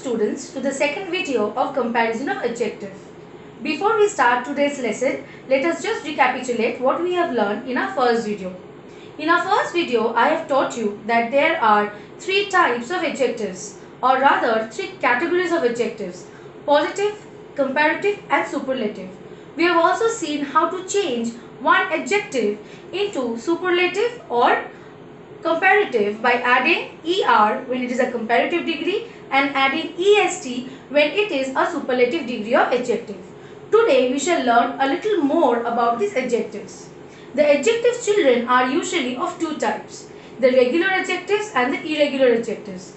students to the second video of comparison of adjective. Before we start today's lesson, let us just recapitulate what we have learned in our first video. In our first video, I have taught you that there are three types of adjectives, or rather three categories of adjectives: positive, comparative and superlative. We have also seen how to change one adjective into superlative or comparative by adding ER when it is a comparative degree and adding EST when it is a superlative degree of adjective. Today we shall learn a little more about these adjectives. The adjectives, children, are usually of two types: the regular adjectives and the irregular adjectives.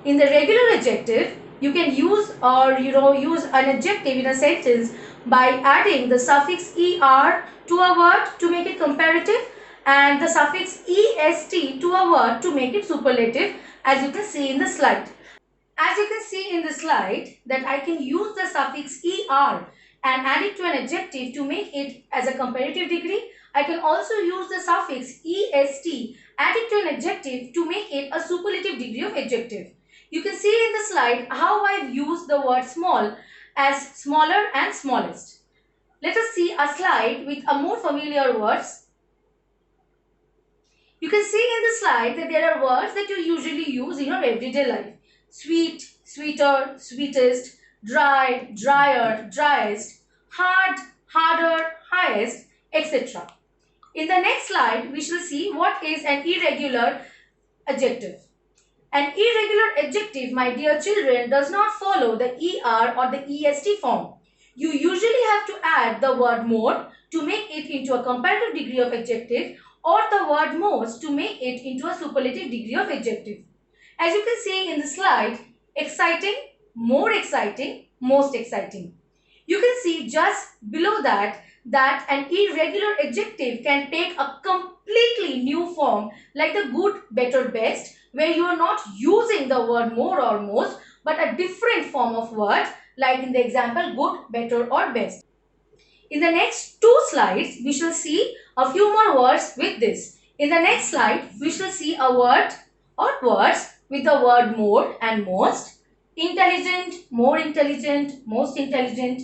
In the regular adjective, you can use use an adjective in a sentence by adding the suffix ER to a word to make it comparative and the suffix EST to a word to make it superlative, as you can see in the slide. As you can see in the slide that I can use the suffix ER and add it to an adjective to make it as a comparative degree. I can also use the suffix EST, add it to an adjective to make it a superlative degree of adjective. You can see in the slide how I've used the word small as smaller and smallest. Let us see a slide with a more familiar words. You can see in the slide that there are words that you usually use in your everyday life: sweet, sweeter, sweetest, dry, drier, driest, hard, harder, highest, etc. In the next slide, we shall see what is an irregular adjective. An irregular adjective, my dear children, does not follow the ER or the EST form. You usually have to add the word more to make it into a comparative degree of adjective, or the word most to make it into a superlative degree of adjective. As you can see in the slide, exciting, more exciting, most exciting. You can see just below that an irregular adjective can take a completely new form like the good, better, best, where you are not using the word more or most but a different form of word like in the example good, better or best. In the next two slides, we shall see a few more words with this. In the next slide, we shall see a word or words with the word more and most, intelligent, more intelligent, most intelligent,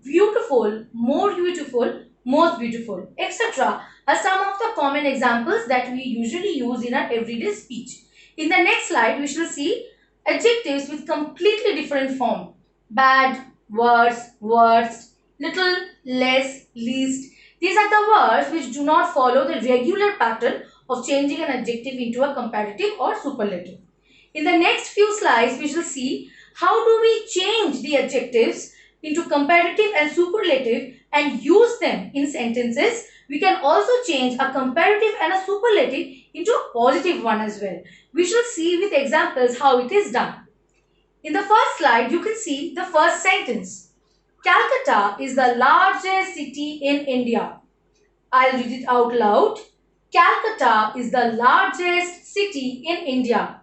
beautiful, more beautiful, most beautiful, etc. are some of the common examples that we usually use in our everyday speech. In the next slide, we shall see adjectives with completely different form: bad, worse, worst, little, less, least. These are the words which do not follow the regular pattern of changing an adjective into a comparative or superlative. In the next few slides, we shall see how do we change the adjectives into comparative and superlative and use them in sentences. We can also change a comparative and a superlative into a positive one as well. We shall see with examples how it is done. In the first slide, you can see the first sentence. Calcutta is the largest city in India. I'll read it out loud. Calcutta is the largest city in India.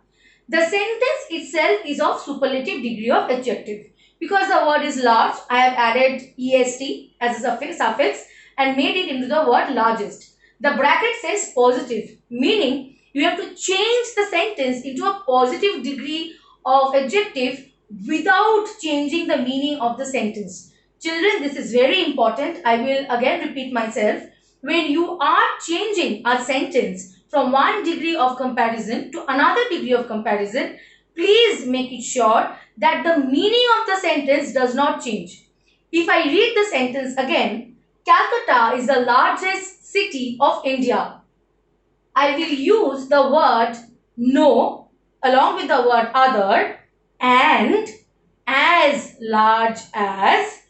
The sentence itself is of superlative degree of adjective. Because the word is large, I have added EST as a suffix and made it into the word largest. The bracket says positive, meaning you have to change the sentence into a positive degree of adjective without changing the meaning of the sentence. Children, this is very important. I will again repeat myself. When you are changing a sentence from one degree of comparison to another degree of comparison, please make it sure that the meaning of the sentence does not change. If I read the sentence again, Calcutta is the largest city of India. I will use the word no along with the word other and as large as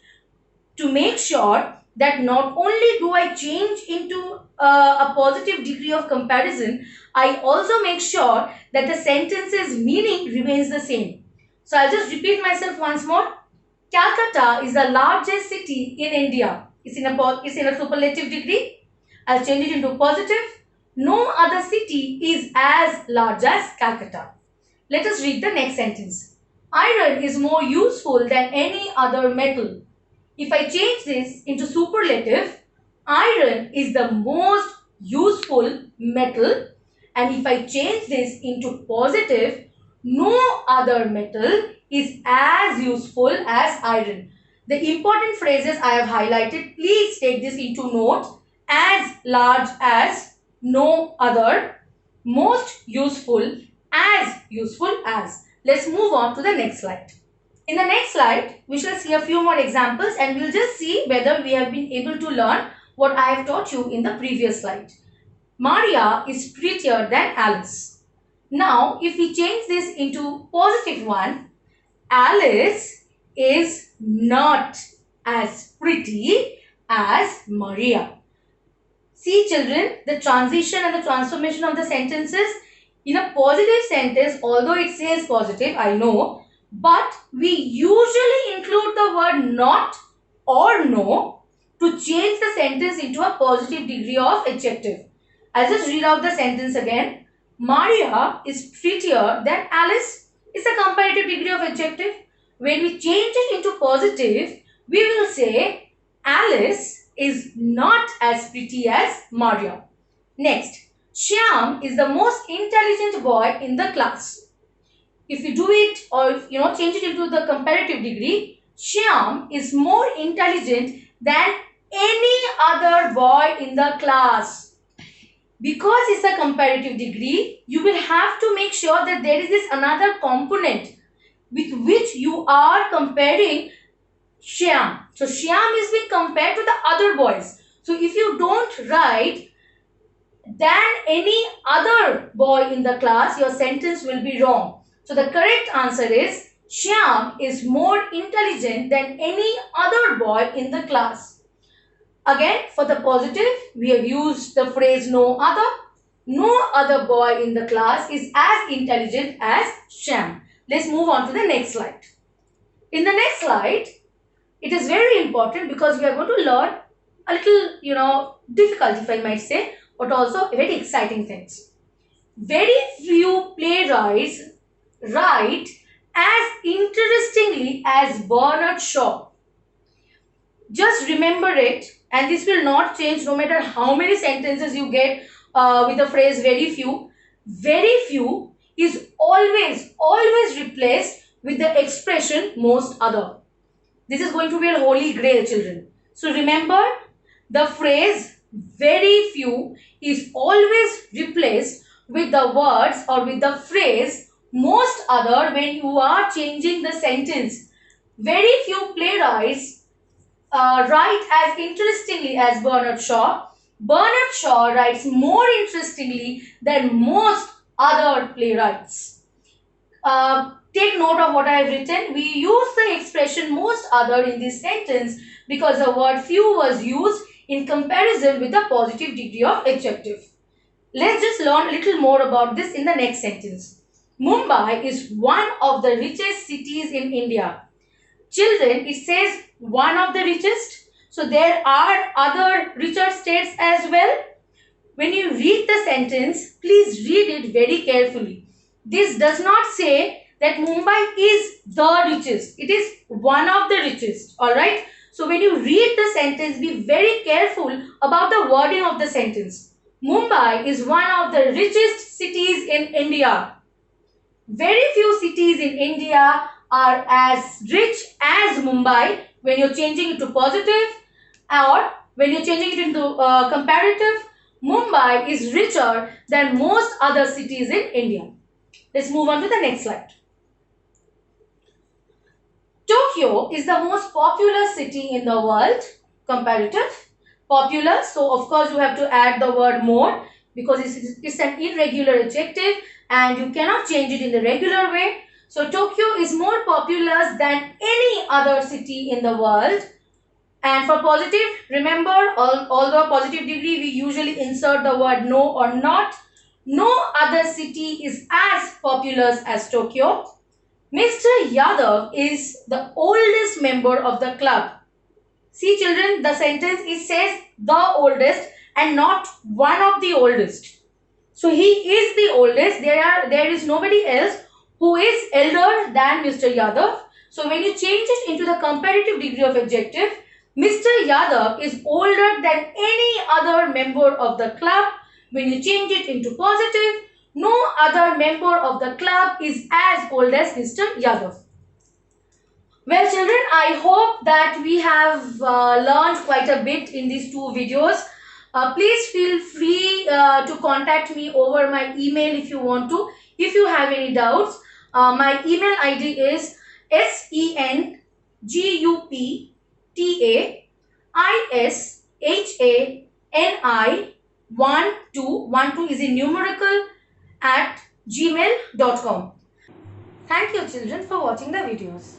to make sure that not only do I change into a positive degree of comparison, I also make sure that the sentence's meaning remains the same. So I'll just repeat myself once more. Calcutta is the largest city in India. It's in a superlative degree. I'll change it into positive. No other city is as large as Calcutta. Let us read the next sentence. Iron is more useful than any other metal. If I change this into superlative, iron is the most useful metal, and if I change this into positive, no other metal is as useful as iron. The important phrases I have highlighted, please take this into note. As large as, no other, most useful, as useful as. Let's move on to the next slide. In the next slide, we shall see a few more examples and we'll just see whether we have been able to learn what I have taught you in the previous slide. Maria is prettier than Alice. Now, if we change this into positive one, Alice is not as pretty as Maria. See children, the transition and the transformation of the sentences. In a positive sentence, although it says positive, I know, but we usually include the word not or no to change the sentence into a positive degree of adjective. I'll just read out the sentence again. Maria is prettier than Alice. It's a comparative degree of adjective. When we change it into positive, we will say Alice is not as pretty as Maria. Next, Shyam is the most intelligent boy in the class. If you do it or change it into the comparative degree, Shyam is more intelligent than any other boy in the class. Because it's a comparative degree, you will have to make sure that there is this another component with which you are comparing Shyam. So Shyam is being compared to the other boys. So if you don't write than any other boy in the class, your sentence will be wrong. So the correct answer is Shyam is more intelligent than any other boy in the class. Again, for the positive, we have used the phrase no other. No other boy in the class is as intelligent as Shyam. Let's move on to the next slide. In the next slide, it is very important because we are going to learn a little, difficult, if I might say, but also very exciting things. Very few playwrights write as interestingly as Bernard Shaw. Just remember it, and this will not change no matter how many sentences you get with the phrase very few. Very few is always replaced with the expression most other. This is going to be a holy grail, children. So remember, the phrase very few is always replaced with the words or with the phrase most other when you are changing the sentence. Very few playwrights write as interestingly as Bernard Shaw. Bernard Shaw writes more interestingly than most other playwrights. Take note of what I have written. We use the expression most other in this sentence because the word few was used in comparison with the positive degree of adjective. Let's just learn a little more about this in the next sentence. Mumbai is one of the richest cities in India. Children, it says one of the richest. So there are other richer states as well. When you read the sentence, please read it very carefully. This does not say that Mumbai is the richest. It is one of the richest. Alright. So when you read the sentence, be very careful about the wording of the sentence. Mumbai is one of the richest cities in India. Very few cities in India are as rich as Mumbai when you're changing it to positive, or when you're changing it into comparative. Mumbai is richer than most other cities in India. Let's move on to the next slide. Tokyo is the most popular city in the world. Comparative. Popular. So, of course, you have to add the word more because it's an irregular adjective and you cannot change it in the regular way. So, Tokyo is more populous than any other city in the world. And for positive, remember, although positive degree, we usually insert the word no or not. No other city is as populous as Tokyo. Mr. Yadav is the oldest member of the club. See children, the sentence it says the oldest and not one of the oldest. So he is the oldest. There is nobody else who is elder than Mr. Yadav. So when you change it into the comparative degree of adjective, Mr. Yadav is older than any other member of the club. When you change it into positive, no other member of the club is as old as Mr. Yadav. Well, children, I hope that we have learned quite a bit in these two videos. Please feel free to contact me over my email if you want to. If you have any doubts, my email ID is SENGUPTAISHANI12 is in numerical at gmail.com. Thank you, children, for watching the videos.